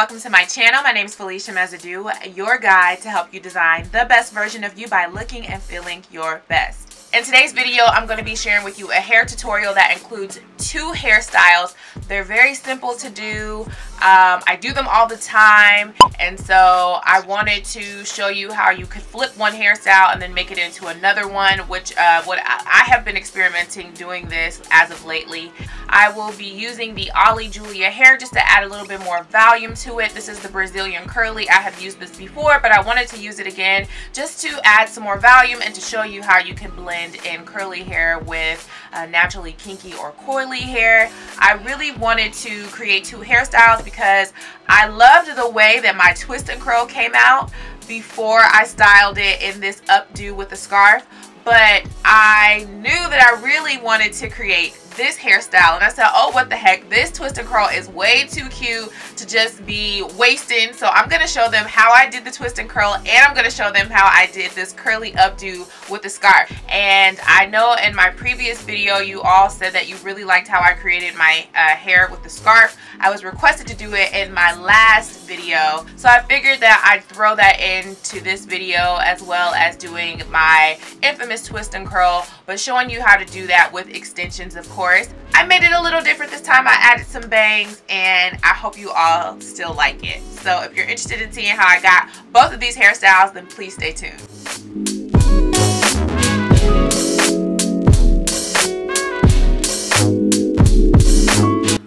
welcome to my channel. My name is Felicia Mesadieu, your guide to help you design the best version of you by looking and feeling your best. In today's video, I'm going to be sharing with you a hair tutorial that includes 2 hairstyles. They're very simple to do. I do them all the time, and so I wanted to show you how you could flip one hairstyle and then make it into another one, which I have been experimenting doing this as of lately. I will be using the Ollie Julia hair just to add a little bit more volume to it. This is the Brazilian curly. I have used this before, but I wanted to use it again just to add some more volume and to show you how you can blend in curly hair with naturally kinky or coily hair. I really wanted to create 2 hairstyles because I loved the way that my twist and curl came out before I styled it in this updo with a scarf, but I knew that I really wanted to create this hairstyle, and I said, oh, what the heck, this twist and curl is way too cute to just be wasting. So I'm going to show them how I did the twist and curl, and I'm going to show them how I did this curly updo with the scarf. And I know in my previous video you all said that you really liked how I created my hair with the scarf. I was requested to do it in my last video, so I figured that I'd throw that into this video, as well as doing my infamous twist and curl, but showing you how to do that with extensions, of course. I made it a little different this time. I added some bangs, and I hope you all still like it. So if you're interested in seeing how I got both of these hairstyles, then please stay tuned.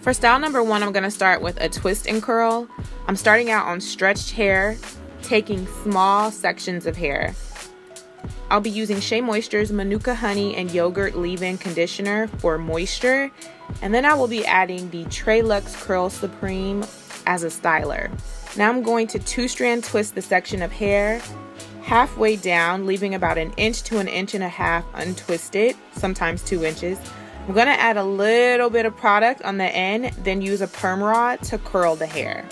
For style number 1, I'm going to start with a twist and curl. I'm starting out on stretched hair, taking small sections of hair. I'll be using Shea Moisture's Manuka Honey and Yogurt Leave-In Conditioner for moisture. And then I will be adding the TreLuxe Curl Supreme as a styler. Now I'm going to 2-strand twist the section of hair halfway down, leaving about 1 inch to 1.5 inches untwisted, sometimes 2 inches. I'm going to add a little bit of product on the end, then use a perm rod to curl the hair.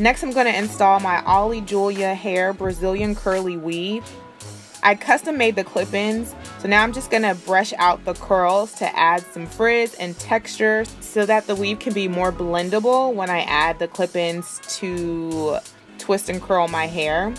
Next, I'm going to install my Ollie Julia hair Brazilian curly weave. I custom made the clip-ins, so now I'm just going to brush out the curls to add some frizz and texture so that the weave can be more blendable when I add the clip-ins to twist and curl my hair.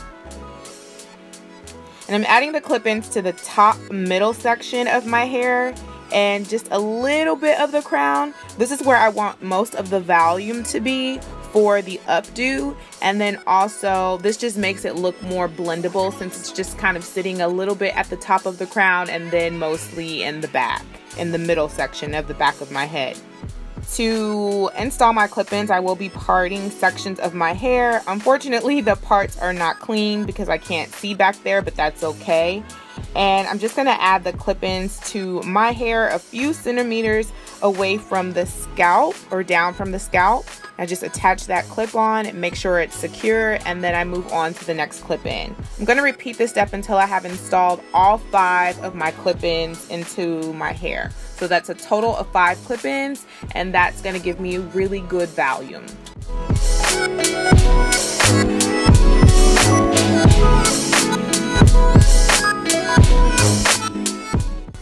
And I'm adding the clip-ins to the top middle section of my hair and just a little bit of the crown. This is where I want most of the volume to be for the updo, and then also this just makes it look more blendable since it's just kind of sitting a little bit at the top of the crown and then mostly in the back, in the middle section of the back of my head. To install my clip-ins, I will be parting sections of my hair. Unfortunately, the parts are not clean because I can't see back there, but that's okay. And I'm just going to add the clip-ins to my hair a few centimeters away from the scalp, or down from the scalp. I just attach that clip on and make sure it's secure, and then I move on to the next clip-in. I'm going to repeat this step until I have installed all 5 of my clip-ins into my hair. So that's a total of 5 clip-ins, and that's going to give me really good volume.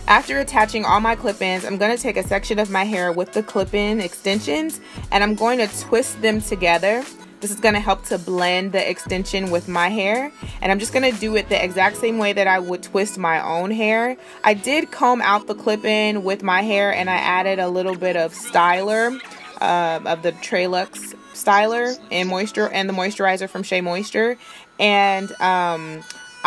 After attaching all my clip-ins, I'm going to take a section of my hair with the clip-in extensions, and I'm going to twist them together. This is going to help to blend the extension with my hair, and I'm just going to do it the exact same way that I would twist my own hair. I did comb out the clip-in with my hair, and I added a little bit of styler of the TreLuxe styler and the moisturizer from Shea Moisture, and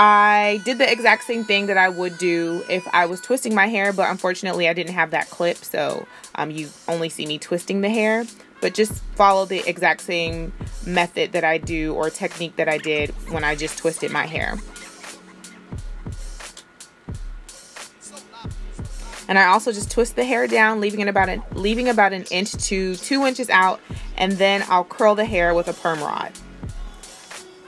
I did the exact same thing that I would do if I was twisting my hair, but unfortunately I didn't have that clip, so you only see me twisting the hair. But just follow the exact same method that I do, or technique that I did when I just twisted my hair. And I also just twist the hair down, leaving about 1 inch to 2 inches out, and then I'll curl the hair with a perm rod.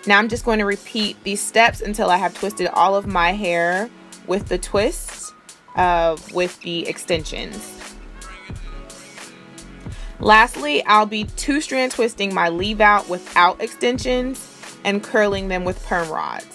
Now I'm just going to repeat these steps until I have twisted all of my hair with the twists with the extensions. Lastly, I'll be 2-strand twisting my leave out without extensions and curling them with perm rods.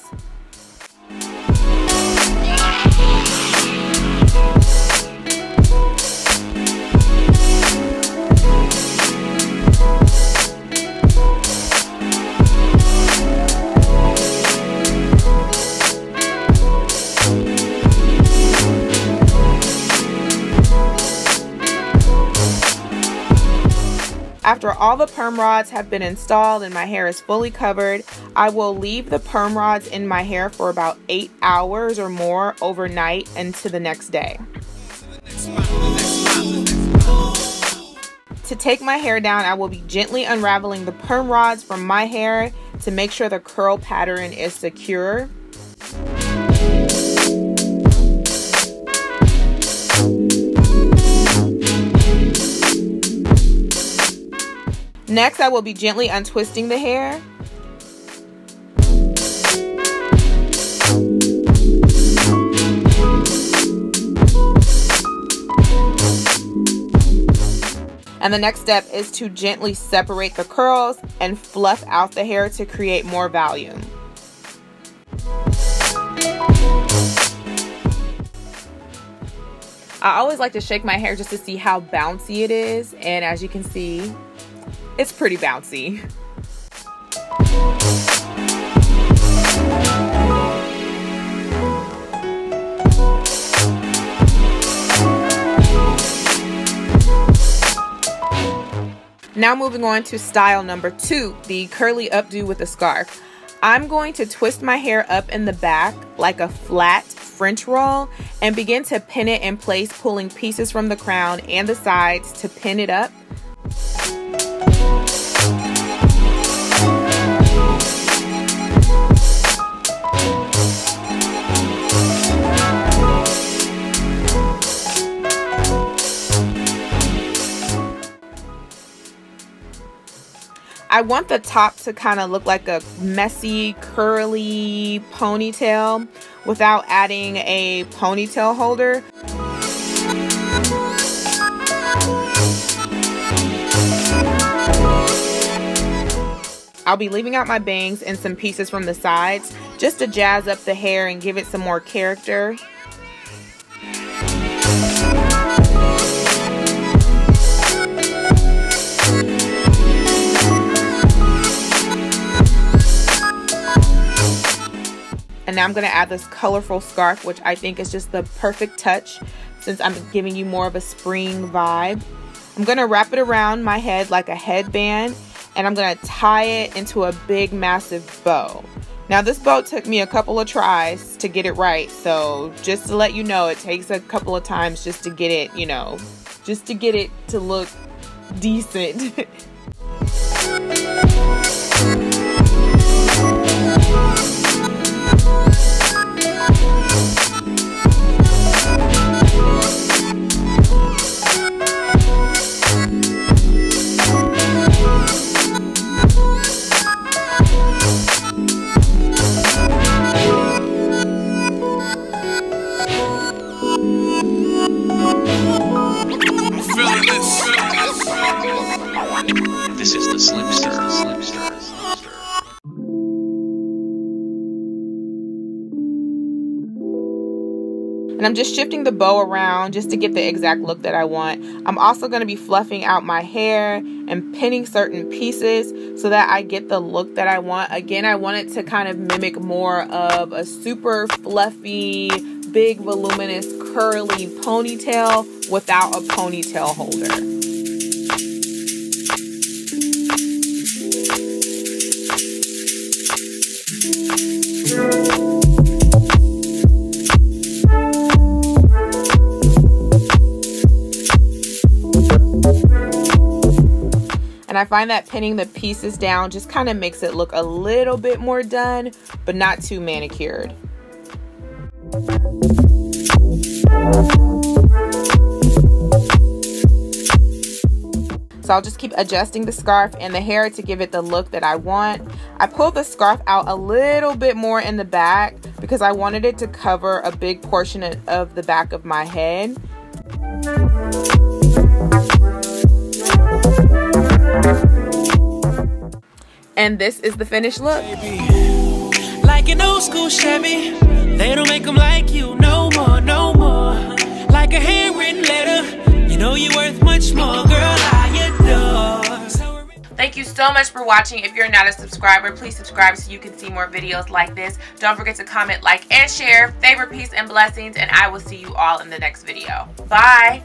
After all the perm rods have been installed and my hair is fully covered, I will leave the perm rods in my hair for about 8 hours or more overnight into the next day. To take my hair down, I will be gently unraveling the perm rods from my hair to make sure the curl pattern is secure. Next, I will be gently untwisting the hair. And the next step is to gently separate the curls and fluff out the hair to create more volume. I always like to shake my hair just to see how bouncy it is, and as you can see, it's pretty bouncy. Now moving on to style number 2, the curly updo with a scarf. I'm going to twist my hair up in the back like a flat French roll and begin to pin it in place, pulling pieces from the crown and the sides to pin it up. I want the top to kind of look like a messy, curly ponytail without adding a ponytail holder. I'll be leaving out my bangs and some pieces from the sides just to jazz up the hair and give it some more character. And now I'm going to add this colorful scarf, which I think is just the perfect touch since I'm giving you more of a spring vibe. I'm going to wrap it around my head like a headband, and I'm going to tie it into a big massive bow. Now this bow took me a couple of tries to get it right, so just to let you know, it takes a couple of times just to get it, just to get it to look decent. This is the Slimster. And I'm just shifting the bow around just to get the exact look that I want. I'm also going to be fluffing out my hair and pinning certain pieces so that I get the look that I want. Again, I want it to kind of mimic more of a super fluffy, big, voluminous, curly ponytail without a ponytail holder. And I find that pinning the pieces down just kind of makes it look a little bit more done, but not too manicured. So I'll just keep adjusting the scarf and the hair to give it the look that I want. I pulled the scarf out a little bit more in the back because I wanted it to cover a big portion of the back of my head. And this is the finished look. Like an old school Chevy, they don't make them like you no more, no more. Like a handwritten letter, you know you're worth much more, girl, I adore. Thank you so much for watching. If you're not a subscriber, please subscribe so you can see more videos like this. Don't forget to comment, like, and share. Favor, peace, and blessings, and I will see you all in the next video. Bye!